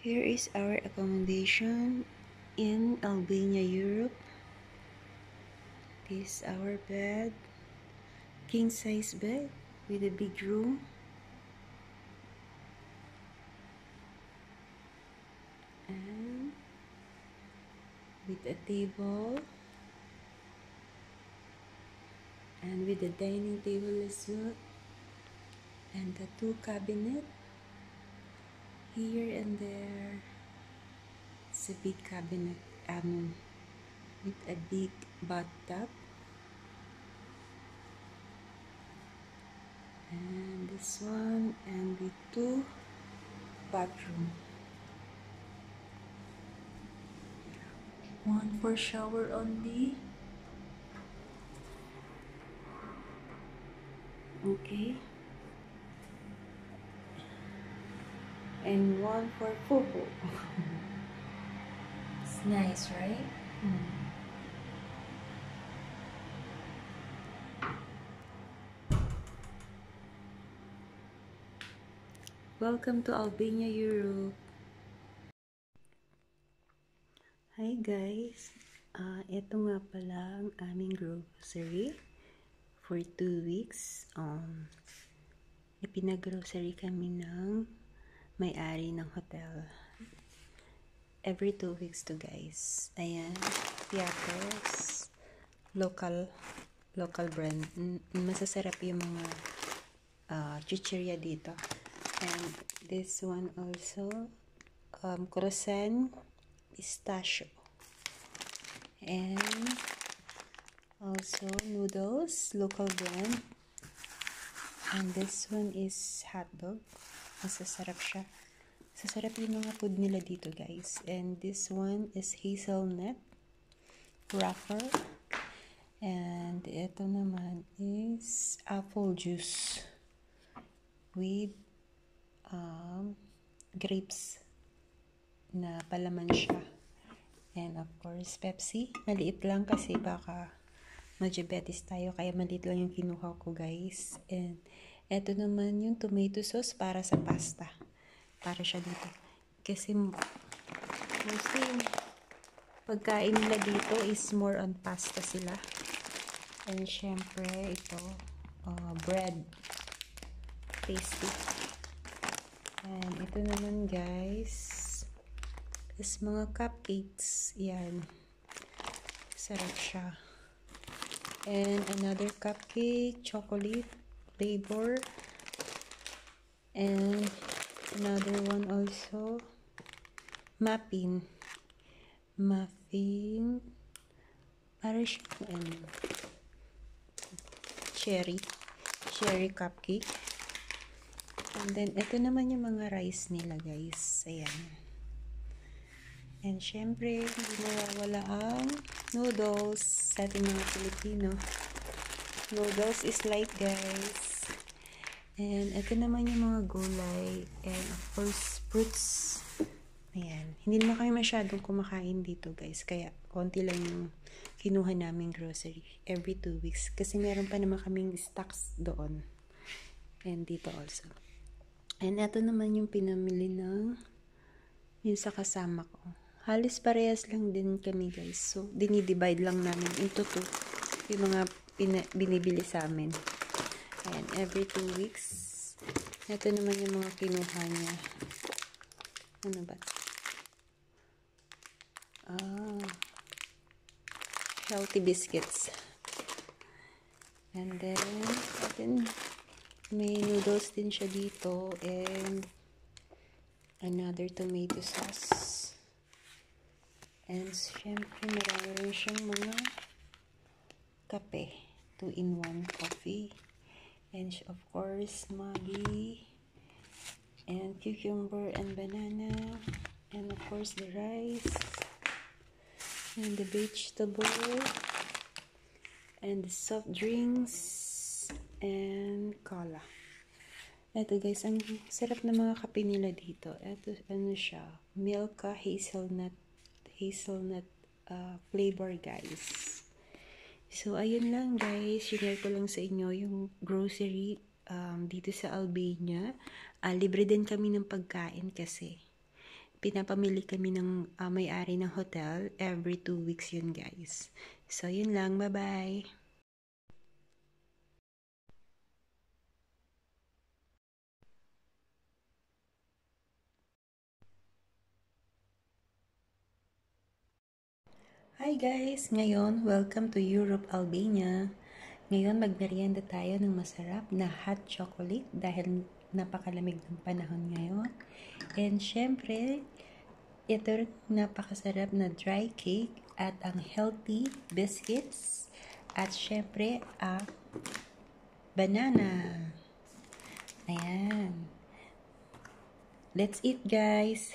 Here is our accommodation in Albania, Europe. This is our bed, king size bed with a big room. And with a table and with a dining table as well, and the two cabinets here and there. It's a big cabinet with a big bathtub, and this one, and with two bathrooms. One for shower only. Okay. And one for fufu. It's nice, right? Welcome to Albania, Europe. Hi guys. Ito nga pala ang aming grocery for 2 weeks. Ipinag-grocery kami ng may-ari ng hotel. Every 2 weeks to guys. Ayan. Piatos. Local brand. Masasarap yung mga chichirya dito. And this one also. Croissant. Pistachio. And also noodles. Local brand. And this one is hotdog. Masasarap siya. Sasarap yung mga food nila dito guys. And this one is hazelnut wrapper. And ito naman is apple juice with grapes na palaman siya. And of course Pepsi. Maliit lang kasi baka ma-diabetes tayo, kaya maliit lang yung kinuha ko guys. And ito naman yung tomato sauce para sa pasta. Para siya dito. Kasi mostly pagkain nila dito is more on pasta sila. And syempre ito bread. Tasty. And ito naman guys is mga cupcakes. Yan. Sarap siya. And another cupcake, chocolate flavor. And another one also, muffin. Para siyang cherry cupcake. And then ito naman yung mga rice nila guys. Ayan. And syempre hindi nawawala ang noodles sa ating mga Pilipino. Noodles is light guys. And ito naman yung mga gulay. And of course fruits. Ayan. Hindi naman kami masyadong kumakain dito guys. Kaya konti lang yung kinuha namin grocery every 2 weeks. Kasi meron pa naman kaming stocks doon. And dito also. And ito naman yung pinamili ng yung sa kasama ko. Halos parehas lang din kami guys. So, dinidivide lang namin into 2 yung mga binibili sa amin. Ayan, every 2 weeks. Ito naman yung mga kinuha niya. Ano ba? Healthy biscuits. And then may noodles din siya dito. And another tomato sauce. And syempre marami rin siyang mga kape. 2-in-1 coffee. And of course Maggi. And cucumber and banana. And of course the rice. And the vegetable. And the soft drinks. And cola. Ito guys, ang sarap na mga kape nila dito. Ito ano siya, Milka hazelnut flavor guys. So ayun lang guys, share ko lang sa inyo yung grocery dito sa Albania. Libre din kami ng pagkain kasi pinapamili kami ng may-ari ng hotel. Every 2 weeks yun, guys. So, yun lang. Bye-bye! Hi guys! Ngayon, welcome to Europe, Albania. Ngayon, magmerienda tayo ng masarap na hot chocolate dahil napakalamig ng panahon ngayon. And syempre, ito napakasarap na dry cake at ang healthy biscuits. At syempre, ang banana. Ayan. Let's eat, guys!